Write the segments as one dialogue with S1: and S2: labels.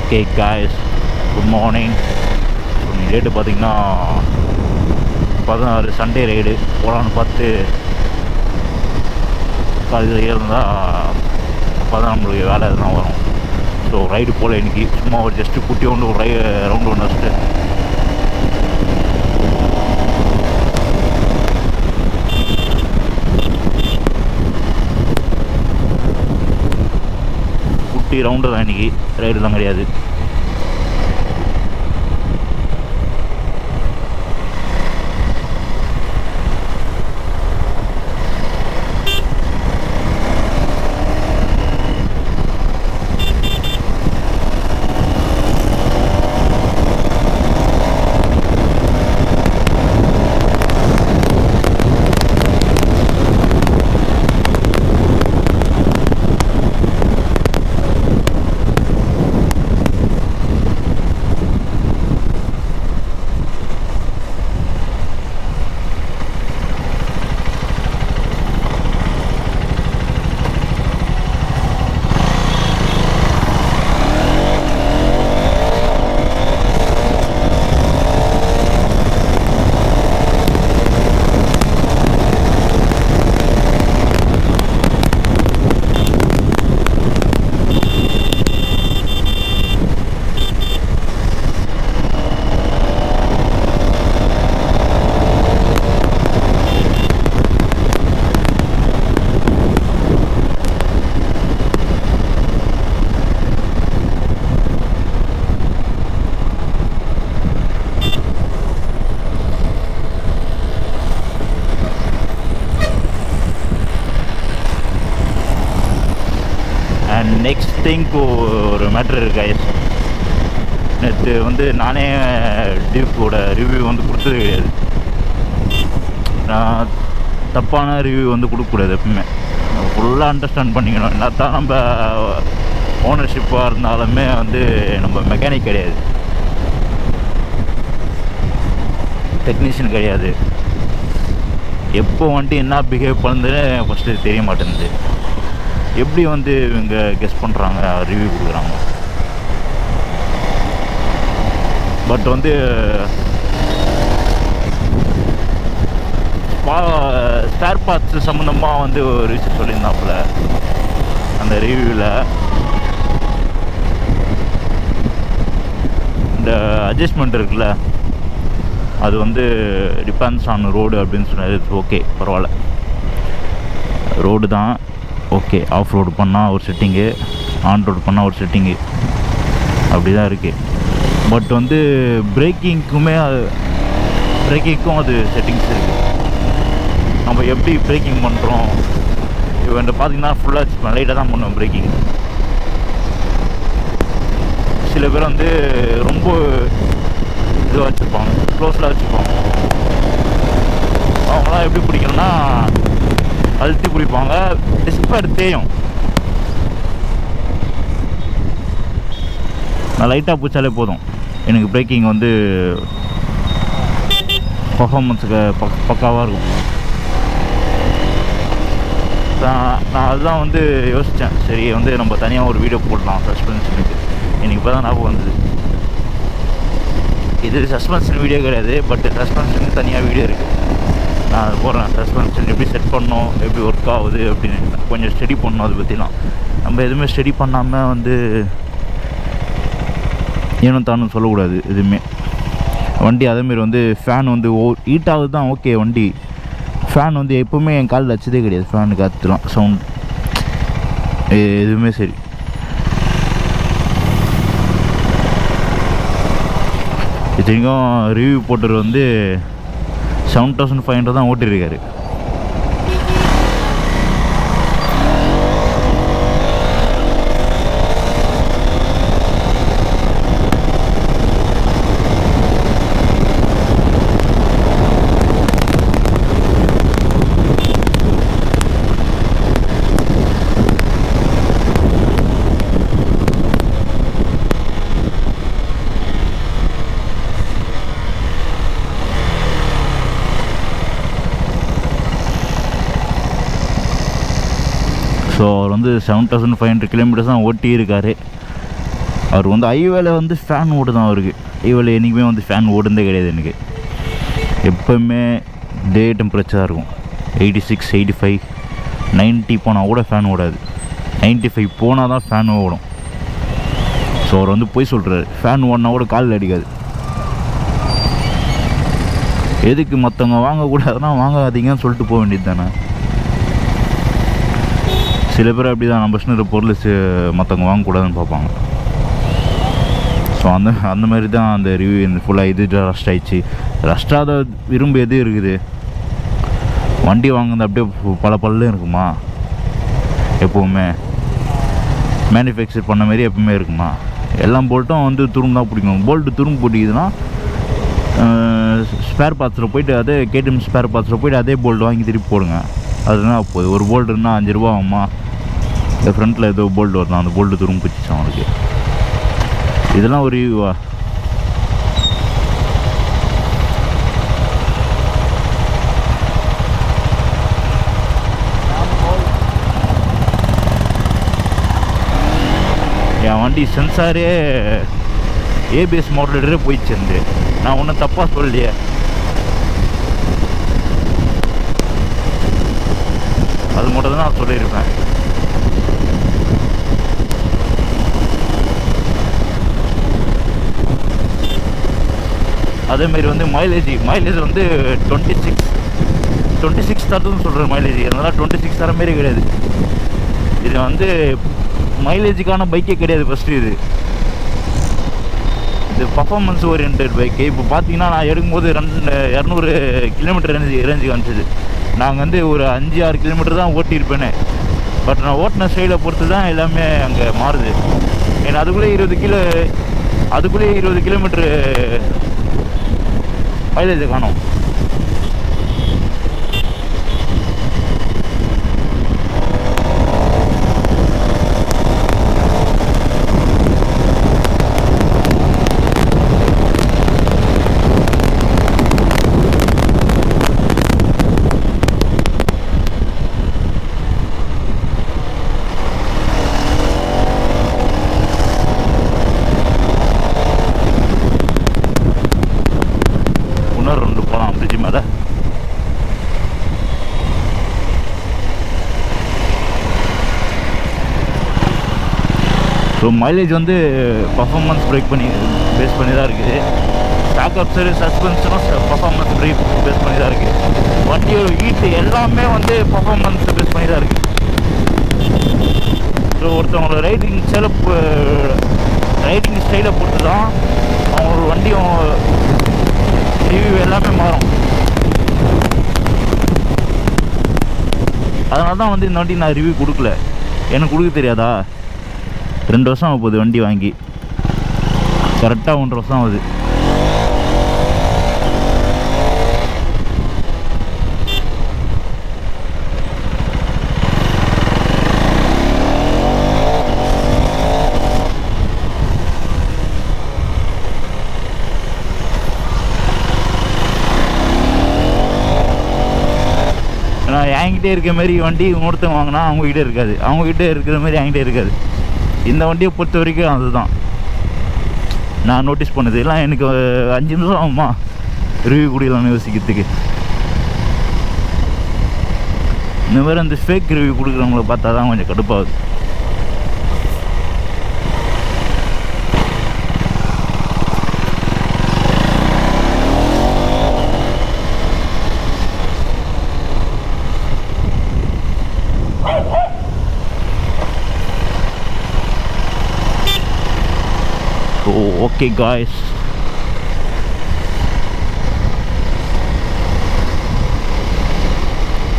S1: Okay guys, good morning. Date பார்த்திங்கன்னா 16 Sunday ride போகலான்னு பார்த்து காலையில் இருந்தால் அப்போ தான் நம்மளுக்கு வேலை எதுனா வரும். ஸோ ரைடு போகல இன்றைக்கி. சும்மா ஒரு ஜஸ்ட்டு குட்டி ஒன்று ஒரு ரவுண்டு ஒன்று வச்சுட்டு குட்டி ரவுண்டு தான் இன்றைக்கி, ரைடுலாம் கிடையாது. நெக்ஸ்ட் திங்க்கு ஒரு மேட்ரு இருக்கு கைஸ். நேற்று வந்து நானே டியூக்கோட ரிவ்யூ வந்து கொடுத்தது கிடையாது. நான் தப்பான ரிவ்யூ வந்து கொடுக்கக்கூடாது எப்பவுமே. ஃபுல்லாக அண்டர்ஸ்டாண்ட் பண்ணிக்கணும். என்ன தான் நம்ம ஓனர்ஷிப்பாக இருந்தாலுமே வந்து நம்ம மெக்கானிக் கிடையாது, டெக்னீஷியன் கிடையாது. எப்போ வந்துட்டு என்ன பிஹேவ் பண்ணுதுன்னு ஃபஸ்ட்டு தெரிய மாட்டேங்குது. எப்படி வந்து இவங்க கெஸ் பண்ணுறாங்க, ரிவ்யூ கொடுக்குறாங்க. பட் வந்து ஸ்பேர் பார்ட்ஸ் சம்மந்தமாக வந்து ஒரு விஷயம் சொல்லியிருந்தாப்புல அந்த ரிவ்யூவில். இந்த அட்ஜஸ்ட்மெண்ட் இருக்குல்ல, அது வந்து டிபெண்ட்ஸ் ஆன் ரோடு அப்படின்னு சொன்னது. ஓகே, பரவாயில்ல, ரோடு தான் ஓகே. ஆஃப் ரோடு பண்ணால் ஒரு செட்டிங்கு, ஆன் ரோடு பண்ணால் ஒரு செட்டிங்கு, அப்படி தான் இருக்குது. பட் வந்து பிரேக்கிங்க்கும் அது செட்டிங்ஸ் இருக்குது. நம்ம எப்படி பிரேக்கிங் பண்ணுறோம், இவன் பார்த்திங்கன்னா ஃபுல்லாக லைட்டாக தான் பண்ணுவோம் பிரேக்கிங். சில பேர் வந்து ரொம்ப இதுவாக வச்சுருப்பாங்க, க்ளோஸில் வச்சுருப்பாங்க. அவங்களாம் எப்படி பிடிக்கணும்னா அழுத்தி பிடிப்பாங்க, டிஸ்பேர் தேயும். நான் லைட்டாக பிடிச்சாலே போதும், எனக்கு பிரேக்கிங் வந்து பர்ஃபார்மன்ஸுக்கு பக்காவாக இருக்கும். நான் அதுதான் வந்து யோசித்தேன். சரி வந்து நம்ம தனியாக ஒரு வீடியோ போடலாம் சஸ்பென்ஷனுக்கு. எனக்கு இப்போ தான் ஞாபகம் வந்தது. இது சஸ்பென்ஷன் வீடியோ கிடையாது, பட் சஸ்பென்ஷனுக்கு தனியாக வீடியோ இருக்குது. நான் அது போடுறேன். சஸ்பென்ஷன் எப்படி செட் பண்ணோம், எப்படி ஒர்க் ஆகுது அப்படின்னு கொஞ்சம் ஸ்டடி பண்ணணும். அதை பற்றிலாம் நம்ம எதுவுமே ஸ்டடி பண்ணாமல் வந்து ஏனும் தானும் சொல்லக்கூடாது எதுவுமே. வண்டி அதேமாரி வந்து ஃபேன் வந்து ஹீட் ஆகுது தான் ஓகே. வண்டி ஃபேன் வந்து எப்போவுமே என் காலில் வச்சதே கிடையாது. ஃபேனு காற்றுலாம் சவுண்ட் எதுவுமே சரி. இத்தனைக்கும் ரிவ்யூ போட்டர் வந்து 7500 தான் ஓட்டிருக்காரு. ஸோ அவர் வந்து 7500 கிலோமீட்டர்ஸ் தான் ஓட்டி இருக்கார். அவர் வந்து ஹைவேல வந்து ஃபேன் ஓடு தான் அவருக்கு. ஹைவேல என்றைக்குமே வந்து ஃபேன் ஓடுனதே கிடையாது எனக்கு. எப்போவுமே டே டெம்பரேச்சராக இருக்கும். 86, 85, 90 போனால் கூட ஃபேன் ஓடாது. 95 போனால் தான் ஃபேன் ஓடும். ஸோ அவர் வந்து போய் சொல்கிறாரு, ஃபேன் ஓடினா கூட காலில் அடிக்காது. எதுக்கு மற்றவங்க வாங்கக்கூடாதுன்னா வாங்காதீங்கன்னு சொல்லிட்டு போக வேண்டியது தானே. சில பேர் அப்படி தான் நம்ம சின்ன பொருள் மற்றவங்க வாங்கக்கூடாதுன்னு பார்ப்பாங்க. ஸோ அந்த மாதிரி தான் அந்த ரிவ்யூ இந்த ஃபுல்லாக இது ரஸ்ட் ஆயிடுச்சு. ரஸ்டாத விரும்பு எது இருக்குது? வண்டி வாங்குறது அப்படியே பல பல்லும் இருக்குமா? எப்போவுமே மேனுஃபேக்சர் பண்ண மாதிரி எப்பவுமே இருக்குமா? எல்லா போல்ட்டும் வந்து துரும்பு தான் பிடிக்கும். போல்ட்டு துரும்பு பிடிக்குதுன்னா ஸ்பேர் பார்ட்ஸில் போய்ட்டு அதே கேடிஎம் ஸ்பேர் பார்ட்ஸில் போய்ட்டு அதே போல்ட் வாங்கி திருப்பி போடுங்க. அதுனா போகுது. ஒரு போல்ட் இருந்தால் 5 ரூபா ஆகுமா? இந்த ஃப்ரண்ட்டில் ஏதோ போல்ட் வரலாம், அந்த போல்ட்டு துரும்பு பிடிச்சிச்சு அவனுக்கு. இதெல்லாம் ஒரு ரிவ்யூவா? என் வண்டி சென்சாரே ஏபிஎஸ் மாடலே போயிடுச்சு. நான் ஒன்றும் தப்பாக சொல்லலையே. அது மட்டும் தான் நான் சொல்லியிருப்பேன். அதேமாரி வந்து மைலேஜ் வந்து 26 தரதுன்னு சொல்கிறேன் மைலேஜ். அதனால் 26 தர மாரி கிடையாது. இது வந்து மைலேஜுக்கான பைக்கே கிடையாது. ஃபஸ்ட்டு இது பர்ஃபார்மன்ஸ் ஓரியன்ட் பைக்கு. இப்போ பார்த்தீங்கன்னா நான் எடுக்கும்போது 200 கிலோமீட்டர் ரேஞ்சு காமிச்சிது. நாங்கள் வந்து ஒரு 5-6 கிலோமீட்டர் தான் ஓட்டியிருப்பேனே. பட் நான் ஓட்டின ஸ்டைலை பொறுத்து தான் எல்லாமே அங்கே மாறுது. ஏன்னா அதுக்குள்ளே 20 கிலோமீட்ரு மைலேஜை காணும். ஸோ மைலேஜ் வந்து பர்ஃபார்மன்ஸ் பேஸ் பண்ணி தான் இருக்குது. பேக்கப் சஸ்பென்ஷனும் பர்ஃபார்மன்ஸ் பேஸ் பண்ணி தான் இருக்குது. வண்டியோட ஹீட்டு எல்லாமே வந்து பர்ஃபார்மன்ஸ் பேஸ் பண்ணி தான் இருக்குது. ஸோ ஒருத்தவங்களோட ரைடிங் ஸ்டைலை பொறுத்து தான் அவங்களோட வண்டியும் ரிவ்யூ எல்லாமே மாறும். அதனால தான் வந்து இந்த வண்டி நான் ரிவ்யூ கொடுக்கல. எனக்கு கொடுக்க தெரியாதா? 2 வருஷம் ஆக போகுது வண்டி வாங்கி. கரெக்டாக 1.5 வருஷம் ஆகுது. ஏன்னா என்கிட்டே இருக்க மாதிரி வண்டி இன்னொருத்தவங்க வாங்கினா அவங்ககிட்ட இருக்காது, அவங்ககிட்ட இருக்கிற மாதிரி என்கிட்ட இருக்காது. இந்த வண்டியை பொறுத்த வரைக்கும் அதுதான் நான் நோட்டீஸ் பண்ணது. எல்லாம் எனக்கு 5 நிமிஷம் ஆகுமா ரிவ்யூ கொடுக்கலாம்னு யோசிக்கிறதுக்கு. இந்த மாதிரி அந்த ஃபேக் ரிவ்யூ கொடுக்குறவங்கள பார்த்தா தான் கொஞ்சம் கடுப்பாகுது. ஓகே காய்ஸ்,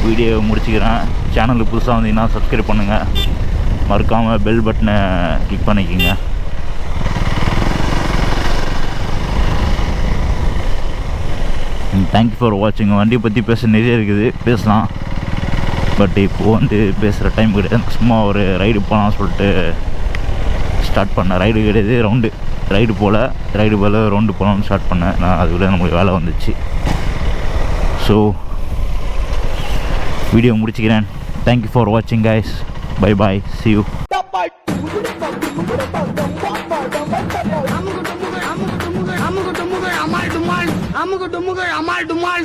S1: வீடியோ முடிச்சுக்கிறேன். சேனலுக்கு புதுசாக வந்தீங்கன்னா சப்ஸ்கிரைப் பண்ணுங்கள், மறக்காமல் பெல் பட்டனை கிளிக் பண்ணிக்கோங்க. தேங்க்யூ ஃபார் வாட்சிங். வண்டியை பற்றி பேச நிறைய இருக்குது, பேசலாம். பட் இப்போது வந்து பேசுகிற டைம் கிடையாது. சும்மா ஒரு ரைடு போகலான்னு சொல்லிட்டு ஸ்டார்ட் பண்ணேன். ரைடு கிடையாது, ரைடு போல் ரவுண்டு போகலான்னு ஸ்டார்ட் பண்ணேன். நான் அதுக்குள்ளே நம்மளுக்கு வேலை வந்துச்சு. ஸோ வீடியோ முடிச்சுக்கிறேன். தேங்க்யூ ஃபார் வாட்சிங் guys. Bye bye, see you.
S2: அமுக்கு டுமுக்கு அமால் டுமால்